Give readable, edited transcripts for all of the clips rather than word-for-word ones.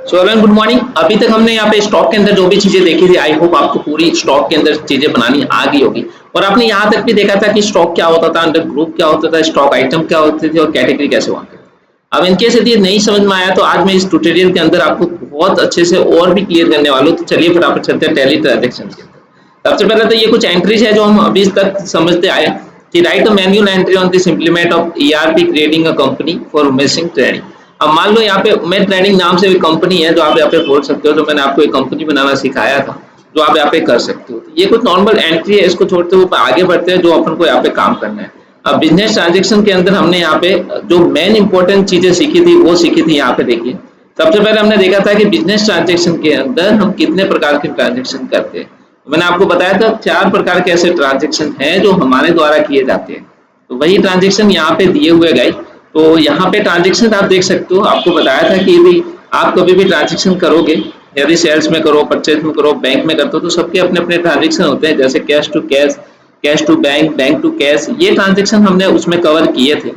So everyone good morning. अभी तक हमने यहाँ पे स्टॉक के अंदर जो भी चीजें देखी थी, आई होप आपको पूरी स्टॉक के अंदर चीजें बनानी आ गई होगी। और आपने यहाँ तक भी देखा था कि स्टॉक क्या होता था, अंडर ग्रुप क्या होता था, स्टॉक आइटम क्या होते थे और कैटेगरी कैसे होते थे। अब इनकेस यदि नहीं समझ में आया तो आज मैं इस ट्यूटोरियल के अंदर आपको बहुत अच्छे से और भी क्लियर करने वाला हूँ। तो चलिए फटाफट चलते हैं टैली ट्रांजैक्शन के अंदर। सबसे पहले तो ये कुछ एंट्रीज है जो हम अभी तक समझते आए कि write a manual entry on this implement of ERP creating a company for उमेशिंग ट्रेडिंग। अब मान लो यहाँ पे उमेश ट्रेडिंग नाम से एक कंपनी है जो आप यहाँ पे खोल सकते हो। तो मैंने आपको एक कंपनी बनाना सिखाया था जो आप यहाँ पे कर सकते हो। ये कुछ नॉर्मल एंट्री है, इसको छोड़ते हुए आगे बढ़ते हैं जो अपन को यहाँ पे काम करना है। अब बिजनेस ट्रांजेक्शन के अंदर हमने यहाँ पे जो मेन इंपॉर्टेंट चीजें सीखी थी वो सीखी थी। यहाँ पे देखिए सबसे पहले हमने देखा था कि बिजनेस ट्रांजेक्शन के अंदर हम कितने प्रकार के ट्रांजेक्शन करते हैं। मैंने आपको बताया था 4 प्रकार के ऐसे ट्रांजेक्शन हैं जो हमारे द्वारा किए जाते हैं। तो वही ट्रांजेक्शन यहाँ पे दिए हुए गए। तो यहाँ पे ट्रांजेक्शन आप देख सकते हो। आपको बताया था कि यदि आप कभी भी ट्रांजेक्शन करोगे, यदि सेल्स में करो, परचेज में करो, बैंक में करते हो, तो सबके अपने अपने ट्रांजेक्शन होते हैं। जैसे cash to cash, cash to bank, bank to cash, ये ट्रांजेक्शन हमने उसमें कवर किए थे।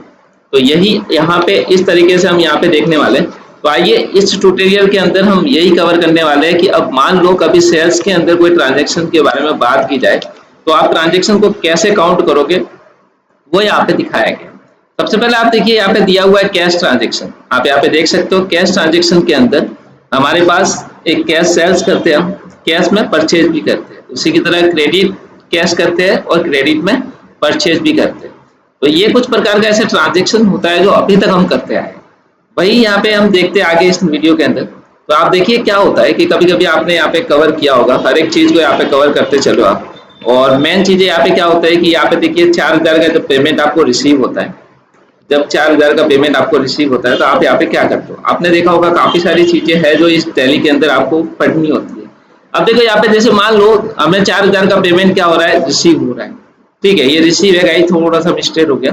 तो यही यहाँ पे इस तरीके से हम यहाँ पे देखने वाले हैं। तो आइए इस ट्यूटोरियल के अंदर हम यही कवर करने वाले हैं कि अब मान लो कभी सेल्स के अंदर कोई ट्रांजेक्शन के बारे में बात की जाए तो आप ट्रांजेक्शन को कैसे काउंट करोगे वो यहाँ पे दिखाया गया। सबसे पहले आप देखिए यहाँ पे दिया हुआ है कैश ट्रांजेक्शन। आप यहाँ पे देख सकते हो कैश ट्रांजेक्शन के अंदर हमारे पास एक कैश सेल्स करते हैं, हम कैश में परचेज भी करते हैं। उसी की तरह क्रेडिट कैश करते हैं और क्रेडिट में परचेज भी करते हैं। तो ये कुछ प्रकार का ऐसे ट्रांजेक्शन होता है जो अभी तक हम करते आए। वही यहाँ पे हम देखते हैं आगे इस वीडियो के अंदर। तो आप देखिए क्या होता है कि कभी कभी आपने यहाँ पे कवर किया होगा, हर एक चीज को यहाँ पे कवर करते चलो आप। और मेन चीजें यहाँ पे क्या होता है कि यहाँ पे देखिए 4000 का जब पेमेंट आपको रिसीव होता है, जब 4000 का पेमेंट आपको रिसीव होता है तो आप यहाँ पे क्या करते हो। आपने देखा होगा काफी सारी चीजें हैं जो इस टैली के अंदर आपको पढ़नी होती है। अब देखो यहाँ पे जैसे मान लो हमें 4000 का पेमेंट क्या हो रहा है, रिसीव हो रहा है। ठीक है, ये रिसीव है गाइस, थोड़ा सा मिस्टेक हो गया।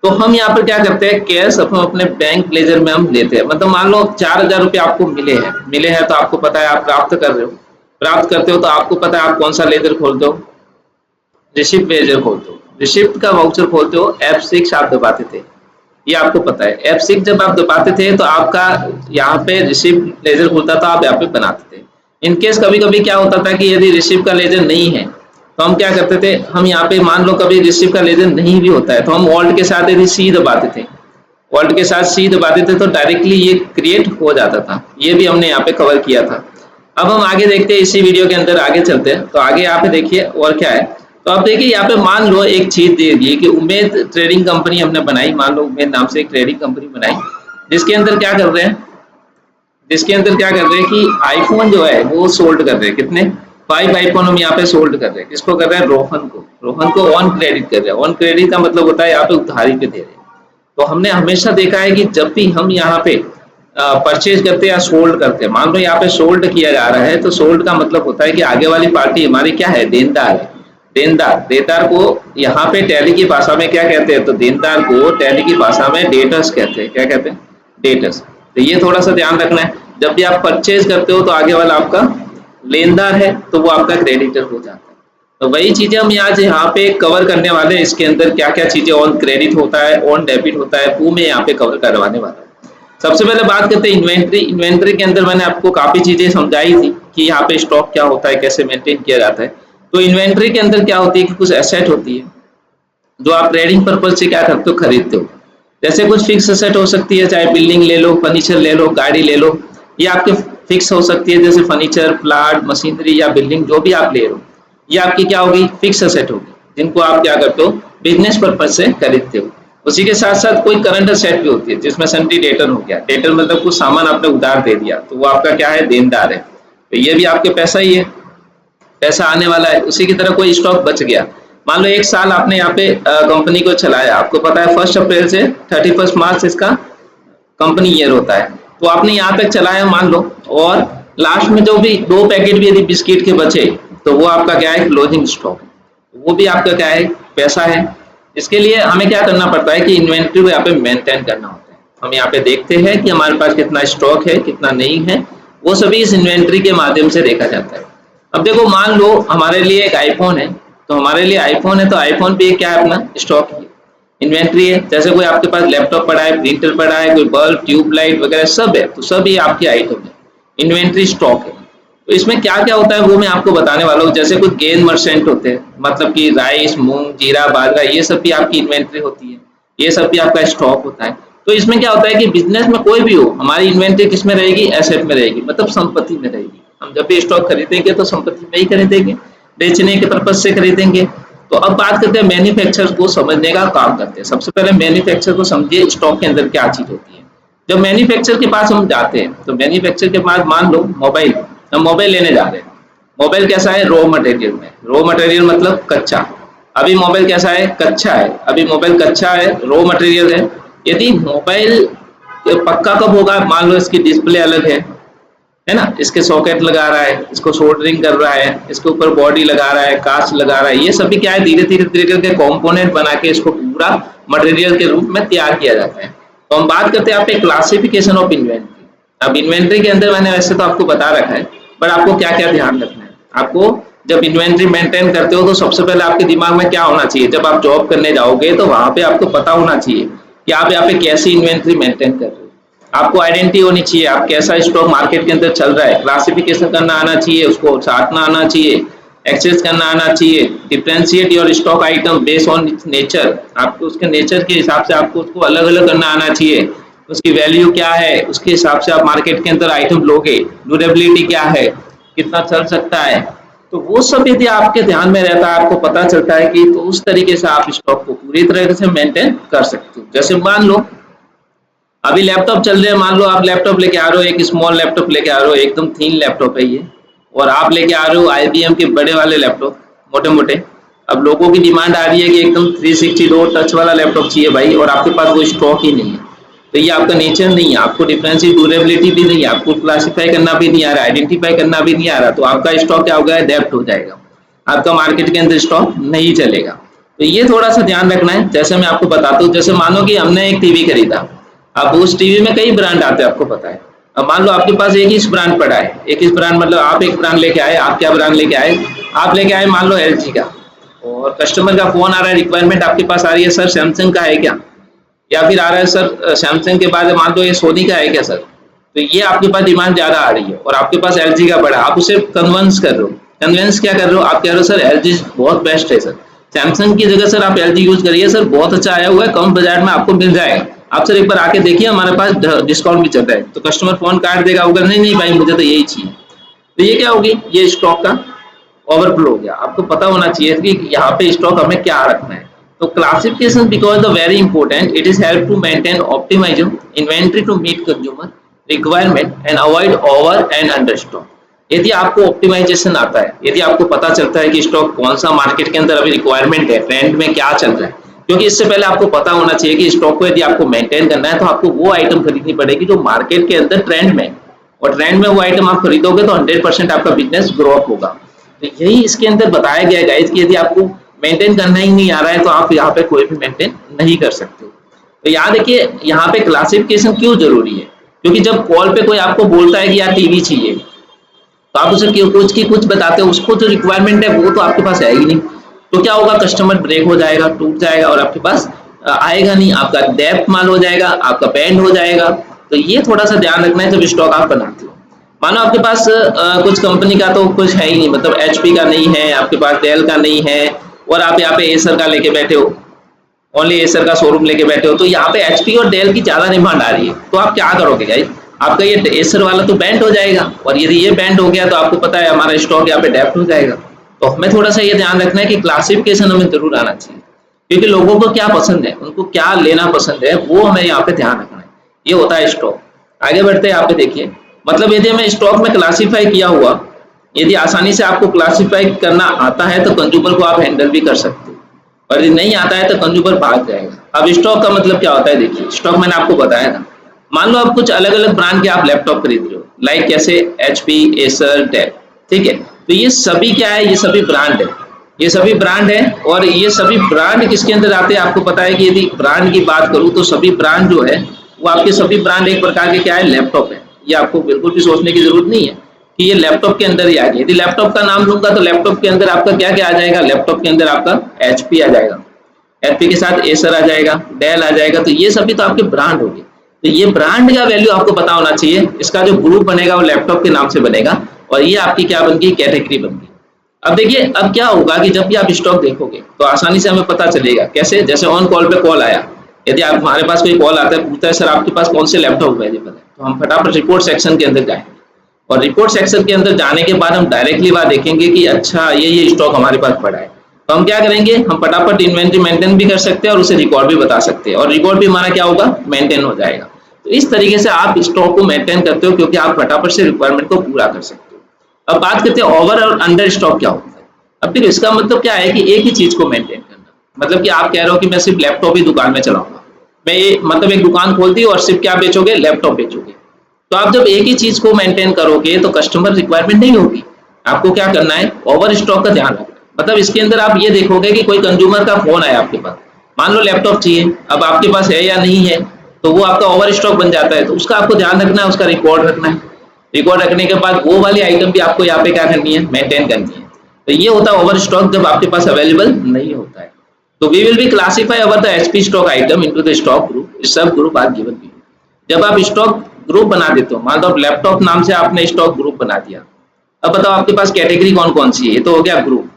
तो हम यहाँ पर क्या करते हैं, कैश अपने बैंक लेजर में हम लेते हैं। मतलब मान लो 4000 रुपये आपको मिले हैं तो आपको पता है आप प्राप्त कर रहे हो, प्राप्त करते हो तो आपको पता है आप कौन सा लेजर खोलते हो, रिसिप्ट लेजर खोलते हो। रिसिप्ट का वाउचर खोलते हो, F6 आप दबाते थे, ये आपको पता है। F6 जब आप दबाते थे तो आपका यहाँ पे रिसिप्ट लेजर खुलता था, आप यहाँ पे बनाते थे। इनकेस कभी कभी क्या होता था कि यदि रिसिप्ट का लेजर नहीं है तो हम क्या करते थे, हम यहाँ पे मान लो कभी रिसिप्ट का लेजर नहीं भी होता है तो हम ऑल्ट के साथ यदि C दबाते थे, ऑल्ट के साथ C दबाते थे तो डायरेक्टली ये क्रिएट हो जाता था। ये भी हमने यहाँ पे कवर किया था। अब हम आगे देखते हैं, इसी वीडियो के अंदर आगे चलते हैं। तो आगे यहाँ पे देखिए और क्या है। तो आप देखिए यहाँ पे मान लो एक चीज दे दी कि उमेद ट्रेडिंग कंपनी हमने बनाई। मान लो उमेद नाम से एक ट्रेडिंग कंपनी बनाई जिसके अंदर क्या कर रहे हैं, कि आईफोन जो है वो सोल्ड कर रहे हैं। कितने, 5 आईफोन हम यहाँ पे सोल्ड कर रहे हैं। किसको कर रहे हैं, रोहन को ऑन क्रेडिट कर रहे हैं। ऑन क्रेडिट का मतलब होता है यहाँ पे उधारी पे दे रहे हैं। तो हमने हमेशा देखा है कि जब भी हम यहाँ पे परचेज करते हैं या सोल्ड करते हैं, मान लो यहाँ पे सोल्ड किया जा रहा है तो सोल्ड का मतलब होता है कि आगे वाली पार्टी हमारी क्या है, देनदार है। देनदार को यहाँ पे टैली की भाषा में क्या कहते हैं, तो देनदार को टैली की भाषा में डेटर्स कहते हैं। क्या कहते हैं, डेटर्स। तो ये थोड़ा सा ध्यान रखना है। जब भी आप परचेज करते हो तो आगे वाला आपका लेनदार है तो वो आपका क्रेडिटर हो जाता है। तो वही चीजें हम आज यहाँ पे कवर करने वाले हैं। इसके अंदर क्या क्या चीजें ऑन क्रेडिट होता है, ऑन डेबिट होता है, वो मैं यहाँ पे कवर करवाने वाला हूँ। सबसे पहले बात करते हैं इन्वेंट्री। इन्वेंट्री के अंदर मैंने आपको काफी चीजें समझाई थी कि यहाँ पे स्टॉक क्या होता है, कैसे मेंटेन किया जाता है। तो इन्वेंट्री के अंदर क्या होती है कि कुछ एसेट होती है जो आप ट्रेडिंग पर्पज से क्या करते हो, खरीदते हो। जैसे कुछ फिक्स एसेट हो सकती है, चाहे बिल्डिंग ले लो, फर्नीचर ले लो, गाड़ी ले लो, ये आपके फिक्स हो सकती है। जैसे फर्नीचर, प्लाट, मशीनरी या बिल्डिंग जो भी आप ले रहे हो, ये आपकी क्या होगी, फिक्स एसेट होगी, जिनको आप क्या करते हो, बिजनेस पर्पज से खरीदते हो। उसी के साथ साथ कोई करंट एसेट भी होती है जिसमें सन्टी डेटर हो गया। डेटर मतलब कुछ सामान आपने उधार दे दिया तो वो आपका क्या है, देनदार है। तो ये भी आपके पैसा ही है, पैसा आने वाला है। उसी की तरह कोई स्टॉक बच गया, मान लो 1 साल आपने यहाँ पे कंपनी को चलाया, आपको पता है 1 अप्रैल से 31 मार्च इसका कंपनी ईयर होता है। तो आपने यहाँ तक चलाया मान लो, और लास्ट में जो भी 2 पैकेट भी यदि बिस्किट के बचे तो वो आपका क्या है, क्लोजिंग स्टॉक, वो भी आपका क्या है, पैसा है। इसके लिए हमें क्या करना पड़ता है कि इन्वेंट्री को यहाँ पे मेंटेन करना होता है। हम यहाँ पे देखते हैं कि हमारे पास कितना स्टॉक है, कितना नहीं है, वो सभी इस इन्वेंट्री के माध्यम से देखा जाता है। अब देखो मान लो हमारे लिए एक आईफोन है, तो हमारे लिए आईफोन है तो आईफोन पे क्या है, अपना स्टॉक है, इन्वेंट्री है। जैसे कोई आपके पास लैपटॉप पड़ा है, प्रिंटर पड़ा है, कोई बल्ब, ट्यूबलाइट वगैरह सब है, तो सब ये आपके आइटम है। इन्वेंट्री स्टॉक है। तो इसमें क्या क्या होता है वो मैं आपको बताने वाला हूँ। जैसे कुछ गेन मर्चेंट होते हैं, मतलब कि राइस, मूंग, जीरा, बाजरा, ये सब भी आपकी इन्वेंट्री होती है, ये सब भी आपका स्टॉक होता है। तो इसमें क्या होता है कि बिजनेस में कोई भी हो, हमारी इन्वेंट्री किस में रहेगी? एसेट में रहेगी, मतलब संपत्ति में रहेगी। हम जब भी स्टॉक खरीदेंगे तो संपत्ति में ही खरीदेंगे, बेचने के पर्पज से खरीदेंगे। तो अब बात करते हैं मैन्युफैक्चर को समझने का काम करते हैं। सबसे पहले मैन्युफैक्चर को समझिए, स्टॉक के अंदर क्या चीज होती है। जब मैन्युफैक्चर के पास हम जाते हैं तो मैन्युफैक्चर के बाद मान लो मोबाइल, हम मोबाइल लेने जा रहे हैं। मोबाइल कैसा है? रॉ मटेरियल में। रॉ मटेरियल मतलब कच्चा। अभी मोबाइल कैसा है? कच्चा है। अभी मोबाइल कच्चा है, रॉ मटेरियल है। यदि मोबाइल पक्का कब होगा? मान लो इसकी डिस्प्ले अलग है ना, इसके सॉकेट लगा रहा है, इसको सोल्डरिंग कर रहा है, इसके ऊपर बॉडी लगा रहा है, कांच लगा रहा है, ये सभी क्या है? धीरे धीरे धीरे करके कंपोनेंट बना के इसको पूरा मटेरियल के रूप में तैयार किया जाता है। तो हम बात करते हैं यहाँ पे क्लासिफिकेशन ऑफ इन्वेंट्री। अब इन्वेंट्री के अंदर मैंने वैसे तो आपको बता रखा है, पर आपको क्या क्या ध्यान रखना है। आपको जब इन्वेंट्री मेंटेन करते हो तो सबसे पहले आपके दिमाग में क्या होना चाहिए? जब आप जॉब करने जाओगे तो वहां पे आपको पता होना चाहिए कि आप यहाँ पे कैसी इन्वेंट्री मेंटेन कर रहे हो। आपको आइडेंटिटी होनी चाहिए, आप कैसा स्टॉक मार्केट के अंदर चल रहा है, क्लासिफिकेशन करना आना चाहिए, उसको छांटना आना चाहिए, एक्सेस करना आना चाहिए, differentiate your stock item based on nature. आपको उसके नेचर के हिसाब से आपको उसको अलग अलग करना आना चाहिए। उसकी वैल्यू क्या है, उसके हिसाब से आप मार्केट के अंदर आइटम लोगे। ड्यूरेबिलिटी क्या है, कितना चल सकता है, तो वो सब यदि आपके ध्यान में रहता है, आपको पता चलता है कि, तो उस तरीके से आप स्टॉक को पूरी तरह से मेंटेन कर सकते हो। जैसे मान लो अभी लैपटॉप चल रहे हैं, मान लो आप लैपटॉप लेके आ रहे हो, एक स्मॉल लैपटॉप लेके आ रहे हो, एकदम थीन लैपटॉप है ये, और आप लेके आ रहे हो आईबीएम के बड़े वाले लैपटॉप, मोटे मोटे। अब लोगों की डिमांड आ रही है कि एकदम 360 डो टच वाला लैपटॉप चाहिए भाई, और आपके पास वो स्टॉक ही नहीं है। तो ये आपका नेचर नहीं है, आपको डिफरेंशियल ड्यूरेबिलिटी भी नहीं है, आपको क्लासीफाई करना भी नहीं आ रहा, आइडेंटिफाई करना भी नहीं आ रहा, तो आपका स्टॉक क्या होगा? डेप्ट हो जाएगा, आपका मार्केट के अंदर स्टॉक नहीं चलेगा। तो ये थोड़ा सा ध्यान रखना है। जैसे मैं आपको बताता हूँ, जैसे मानो कि हमने एक टीवी खरीदा। अब उस टीवी में कई ब्रांड आते हैं, आपको पता है। अब मान लो आपके पास एक ही ब्रांड पड़ा है, एक ही ब्रांड, मतलब आप एक ब्रांड लेके आए। आप क्या ब्रांड लेके आए? आप लेके आए मान लो एलजी का, और कस्टमर का फोन आ रहा है, रिक्वायरमेंट आपके पास आ रही है, सर सैमसंग का है क्या? या फिर आ रहा है सर सैमसंग के बाद मान लो ये सोनी का है क्या सर? तो ये आपके पास डिमांड ज्यादा आ रही है और आपके पास एलजी का पड़ा, आप उसे कन्विंस कर रहे हो। कन्विंस क्या कर रहे हो? आप कह रहे हो सर एलजी बहुत बेस्ट है सर, सैमसंग की जगह सर आप एलजी यूज करिए सर, बहुत अच्छा आया हुआ है, कम बजट में आपको मिल जाएगा। आप सर एक बार आके देखिए, हमारे पास डिस्काउंट भी चल रहा है। तो कस्टमर फोन काट देगा, होगा नहीं नहीं भाई मुझे तो यही चाहिए। तो ये क्या होगी? ये स्टॉक का ओवरफ्लो हो गया। आपको पता होना चाहिए कि यहाँ पे स्टॉक हमें क्या रखना है। तो classification because the very important, it is help to maintain optimise inventory to meet consumer requirement and avoid over and under stock. यदि आपको ऑप्टिमाइजेशन आता है, यदि आपको पता चलता है कि स्टॉक कौन सा मार्केट के अंदर अभी रिक्वायरमेंट है, ट्रेंड में क्या चल रहा है, क्योंकि इससे पहले आपको पता होना चाहिए कि स्टॉक को यदि आपको मेंटेन करना है तो आपको वो आइटम खरीदनी पड़ेगी जो मार्केट के अंदर ट्रेंड में, और ट्रेंड में वो आइटम आप खरीदोगे तो 100% आपका बिजनेस ग्रो अप होगा। तो यही इसके अंदर बताया गया है गाइस कि यदि आपको मेंटेन करना ही नहीं आ रहा है तो आप यहाँ पे कोई भी मेंटेन नहीं कर सकते। तो यहाँ देखिए, यहाँ पे क्लासिफिकेशन क्यों जरूरी है? क्योंकि जब कॉल पे कोई आपको बोलता है कि यार टीवी चाहिए, तो आप उसे कुछ की कुछ बताते हो, उसको जो रिक्वायरमेंट है वो तो आपके पास है ही नहीं। तो क्या होगा? कस्टमर ब्रेक हो जाएगा, टूट जाएगा और आपके पास आएगा नहीं, आपका डेप्थ माल हो जाएगा, आपका बैंड हो जाएगा। तो ये थोड़ा सा ध्यान रखना है जब स्टॉक आप बनाते हो। मानो आपके पास कुछ कंपनी का तो कुछ है ही नहीं, मतलब एचपी का नहीं है, आपके पास डेल का नहीं है, और आप यहाँ पे एसर का लेके बैठे हो, ओनली एसर का शोरूम लेके बैठे हो। तो यहाँ पे एचपी और डेल की ज्यादा डिमांड आ रही है, तो आप क्या करोगे गाइस? आपका ये एसर वाला तो बैंड हो जाएगा, और यदि ये बैंड हो गया तो आपको पता है हमारा स्टॉक यहाँ पे डेप्थ हो जाएगा। तो हमें थोड़ा सा ये ध्यान रखना है कि क्लासिफिकेशन हमें जरूर आना चाहिए, क्योंकि लोगों को क्या पसंद है, उनको क्या लेना पसंद है, वो हमें यहाँ पे ध्यान रखना है। ये होता है स्टॉक। आगे बढ़ते हैं, यहाँ पे देखिए, मतलब यदि हमें स्टॉक में क्लासीफाई किया हुआ, यदि आसानी से आपको क्लासीफाई करना आता है तो कंज्यूमर को आप हैंडल भी कर सकते हो, और यदि नहीं आता है तो कंज्यूमर भाग जाएगा। अब स्टॉक का मतलब क्या होता है? देखिए, स्टॉक मैंने आपको बताया था। मान लो आप कुछ अलग अलग ब्रांड के आप लैपटॉप खरीद रहे हो, लाइक कैसे एचपी, एसर, डेल, ठीक है। तो ये सभी क्या है? ये सभी ब्रांड है, ये सभी ब्रांड है। और ये सभी ब्रांड किसके अंदर आते हैं? आपको पता है कि यदि ब्रांड की बात करूं तो सभी ब्रांड जो है वो आपके सभी ब्रांड एक प्रकार के क्या है? लैपटॉप है। ये आपको बिल्कुल भी सोचने की जरूरत नहीं है कि ये लैपटॉप के अंदर ही आ गया। यदि लैपटॉप का नाम लूंगा तो लैपटॉप के अंदर आपका क्या क्या आ जाएगा? लैपटॉप के अंदर आपका एचपी आ जाएगा, एचपी के साथ एसर आ जाएगा, डेल आ जाएगा। तो ये सभी तो आपके ब्रांड हो गए। तो ये ब्रांड का वैल्यू आपको पता होना चाहिए। इसका जो ग्रुप बनेगा वो लैपटॉप के नाम से बनेगा और ये आपकी क्या बन गई, कैटेगरी बन गई। अब देखिए अब क्या होगा कि जब भी आप स्टॉक देखोगे तो आसानी से हमें पता चलेगा कैसे, जैसे ऑन कॉल पे कॉल आया, यदि आप हमारे पास कोई कॉल आता है पूछता है सर आपके पास कौन से लैपटॉप अवेलेबल है, तो हम फटाफट रिपोर्ट सेक्शन के अंदर जाएंगे और रिपोर्ट सेक्शन के अंदर जाने के बाद हम डायरेक्टली बात देखेंगे कि अच्छा ये स्टॉक हमारे पास पड़ा है। तो हम क्या करेंगे, हम फटाफट इन्वेंट्री मेंटेन भी कर सकते हैं और उसे रिकॉर्ड भी बता सकते हैं और रिकॉर्ड भी हमारा क्या होगा, मेंटेन हो जाएगा। तो इस तरीके से आप स्टॉक को मेंटेन करते हो क्योंकि आप फटाफट से रिक्वायरमेंट को पूरा कर सकते हो। अब बात करते हैं ओवर और अंडर स्टॉक क्या होता है। अब देखो इसका मतलब क्या है कि एक ही चीज को मेंटेन करना, मतलब कि आप कह रहे हो कि मैं सिर्फ लैपटॉप ही दुकान में चलाऊंगा, मैं ये मतलब एक दुकान खोल दी और सिर्फ क्या बेचोगे, लैपटॉप बेचोगे। तो आप जब एक ही चीज को मेंटेन करोगे तो कस्टमर रिक्वायरमेंट नहीं होगी। आपको क्या करना है, ओवर स्टॉक का ध्यान रखना। मतलब इसके अंदर आप ये देखोगे कि कोई कंज्यूमर का फोन आया आपके पास, मान लो लैपटॉप चाहिए, अब आपके पास है या नहीं है, तो वो आपका ओवर स्टॉक बन जाता है। तो उसका आपको ध्यान रखना है, उसका रिकॉर्ड रखना है। रिकॉर्ड रखने के बाद वो वाली आइटम भी आपको यहाँ पे क्या करनी है, मेंटेन करनी है। तो ये होता है ओवर स्टॉक जब आपके पास अवेलेबल नहीं होता है। तो we will be classify over the HP stock item into the stock group, sub group are given be. जब आप स्टॉक ग्रुप बना देते हो, मान लो लैपटॉप नाम से आपने स्टॉक ग्रुप बना दिया। अब बताओ आपके पास कैटेगरी कौन कौन सी है, ये तो हो गया ग्रुप।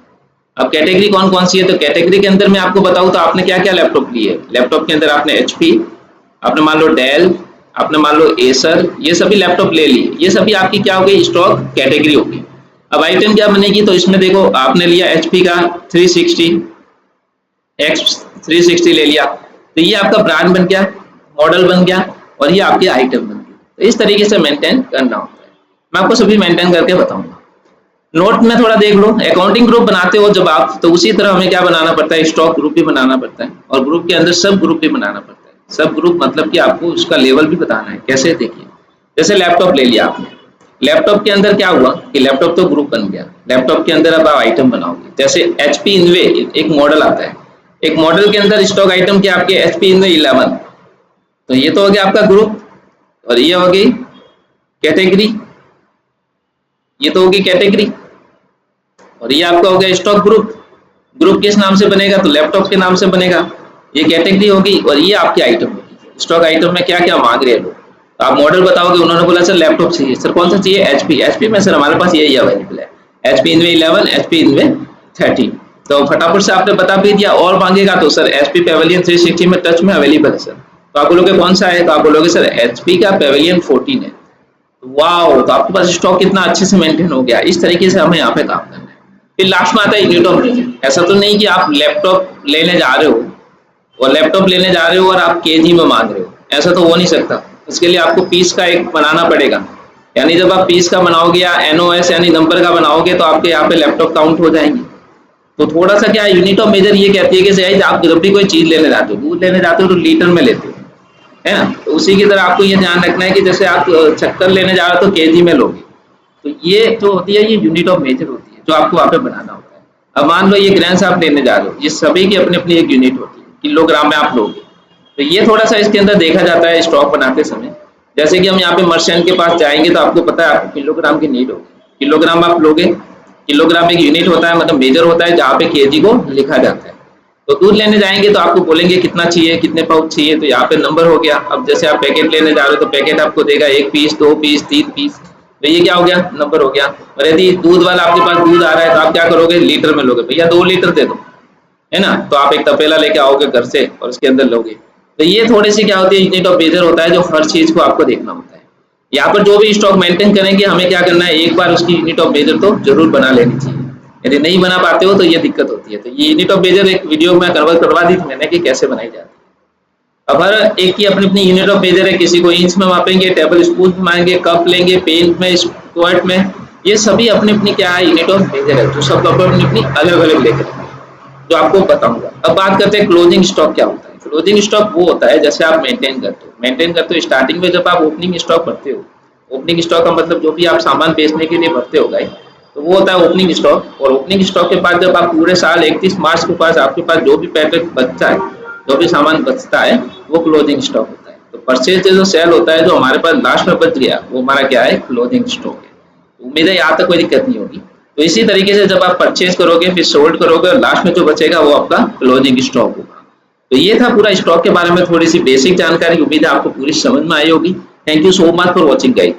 अब कैटेगरी कौन कौन सी है, तो कैटेगरी के अंदर मैं आपको बताऊं तो आपने क्या क्या लैपटॉप लिए है। लैपटॉप के अंदर आपने एचपी, आपने मान लो डेल, आपने मान लो एसर, ये सभी लैपटॉप ले लिए। ये सभी आपकी क्या हो गई, स्टॉक कैटेगरी होगी। अब आइटम क्या बनेगी, तो इसमें देखो आपने लिया एचपी का 360 X360 ले लिया, तो ये आपका ब्रांड बन गया, मॉडल बन गया और ये आपके आइटम बन गए। तो इस तरीके से मेंटेन करना होता है। मैं आपको सभी मेंटेन करके बताऊंगा। नोट में थोड़ा देख लो, अकाउंटिंग ग्रुप बनाते हो जब आप, तो उसी तरह हमें क्या बनाना पड़ता है, स्टॉक ग्रुप भी बनाना पड़ता है और ग्रुप के अंदर सब ग्रुप भी बनाना पड़ता है। सब ग्रुप मतलब कि आपको उसका लेवल भी बताना है। कैसे, देखिए जैसे लैपटॉप ले लिया आपने, लैपटॉप के अंदर क्या हुआ कि लैपटॉप तो ग्रुप बन गया, लैपटॉप के अंदर अब आप आइटम बनाओगे। जैसे एचपी इनवे एक मॉडल आता है, एक मॉडल के अंदर स्टॉक आइटम क्या आपके एचपी इनवे 11, तो ये तो हो गया आपका ग्रुप और ये हो गई कैटेगरी, ये तो होगी कैटेगरी और ये आपका हो गया स्टॉक ग्रुप। ग्रुप किस नाम से बनेगा, तो लैपटॉप के नाम से बनेगा। ये कैटेगरी होगी और ये आपकी आइटम होगी। स्टॉक आइटम में क्या क्या मांग रहे हैं लोग, तो आप मॉडल बताओगे, उन्होंने बोला सर लैपटॉप चाहिए, सर कौन सा चाहिए, एचपी। एचपी में सर हमारे पास यही अवेलेबल है, एचपी इनवे 11, एचपी इनवे 30। तो फटाफट से आपने बता भी दिया। और मांगेगा तो सर एचपी पेवेलियन 360 में टच में अवेलेबल है सर, तो आप बोलोगे कौन सा है, तो आप बोलोगे सर एचपी का पेवेलियन 14 है। वाओ, तो आपके पास स्टॉक कितना अच्छे से मेंटेन हो गया। इस तरीके से हमें यहाँ पे काम करना है। फिर लास्ट में आता है यूनिट ऑफ मेजर। ऐसा तो नहीं कि आप लैपटॉप लेने जा रहे हो और लैपटॉप लेने जा रहे हो और आप केजी में मांग रहे हो, ऐसा तो हो नहीं सकता। इसके लिए आपको पीस का एक बनाना पड़ेगा, यानी जब आप पीस का बनाओगे या एनओएस यानी नंबर का बनाओगे तो आपके यहाँ पे लैपटॉप काउंट हो जाएंगे। तो थोड़ा सा क्या यूनिट ऑफ मेजर ये कहती है कि शायद आप जब भी कोई चीज लेने जाते हो, दूध लेने जाते हो तो लीटर में लेते हो, है ना। तो उसी की तरह आपको ये ध्यान रखना है कि जैसे आप शक्कर लेने जा रहे हो तो केजी में लोगे। तो ये जो होती है ये यूनिट ऑफ मेजर होती है जो आपको वहाँ पे बनाना होता है। अब मान लो ये ग्राम्स आप लेने जा रहे हो, ये सभी की अपनी अपनी एक यूनिट होती है, किलोग्राम में आप लोगे। तो ये थोड़ा सा इसके अंदर देखा जाता है स्टॉक बनाते समय। जैसे कि हम यहाँ पे मर्चेंट के पास जाएंगे तो आपको पता है आपको किलोग्राम की नीड होगी, किलोग्राम आप लोगे। किलोग्राम एक यूनिट होता है, मतलब मेजर होता है जहाँ पे केजी को लिखा जाता है। तो दूध लेने जाएंगे तो आपको बोलेंगे कितना चाहिए, कितने पाउच चाहिए, तो यहाँ पे नंबर हो गया। अब जैसे आप पैकेट लेने जा रहे हो तो पैकेट आपको देगा 1 पीस, 2 पीस, 3 पीस, तो ये क्या हो गया, नंबर हो गया। और यदि दूध वाला आपके पास दूध आ रहा है तो आप क्या करोगे, लीटर में लोगे, भैया 2 लीटर दे दो, है ना। तो आप एक तपेला लेके आओगे घर से और उसके अंदर लोगे। तो ये थोड़ी सी क्या होती है, यूनिट ऑफ मेजर होता है जो हर चीज को आपको देखना होता है। यहाँ पर जो भी स्टॉक मेंटेन करेंगे हमें क्या करना है, एक बार उसकी यूनिट ऑफ मेजर तो जरूर बना लेनी चाहिए। यदि नहीं बना पाते हो तो ये दिक्कत होती है। तो ये यूनिट ऑफ मेजर एक वीडियो में कन्वर्ट करवा दी थी मैंने कि कैसे बनाई जाती है। अब हर एक की अपनी अपनी यूनिट ऑफ मेजर है, किसी को इंच में मापेंगे, टेबल स्पून में मापेंगे, कप लेंगे, पेन में, स्क्वाट में, ये सभी अपनी अपनी क्या है यूनिट ऑफ मेजर है, जो सब अपनी अपनी अलग अलग लेकर जो आपको बताऊंगा। अब बात करते हैं क्लोजिंग स्टॉक क्या होता है। क्लोजिंग स्टॉक वो होता है जैसे आप मेंटेन करते हो स्टार्टिंग में जब आप ओपनिंग स्टॉक भरते हो। ओपनिंग स्टॉक का मतलब जो भी आप सामान बेचने के लिए भरते हो गाइस, तो वो होता है ओपनिंग स्टॉक। और ओपनिंग स्टॉक के बाद जब आप पूरे साल 31 मार्च के पास आपके पास जो भी पैकेट बचता है, जो भी सामान बचता है, वो क्लोजिंग स्टॉक होता है। तो परचेज जो सेल होता है, जो हमारे पास लास्ट में बच गया, वो हमारा क्या है, क्लोजिंग स्टॉक है। उम्मीद है यहाँ तक कोई दिक्कत नहीं होगी। तो इसी तरीके से जब आप परचेज करोगे, फिर सोल्ड करोगे और लास्ट में जो बचेगा वो आपका क्लोजिंग स्टॉक होगा। तो ये था पूरा स्टॉक के बारे में थोड़ी सी बेसिक जानकारी। उम्मीद है आपको पूरी समझ में आई होगी। Thank you so much for watching guys.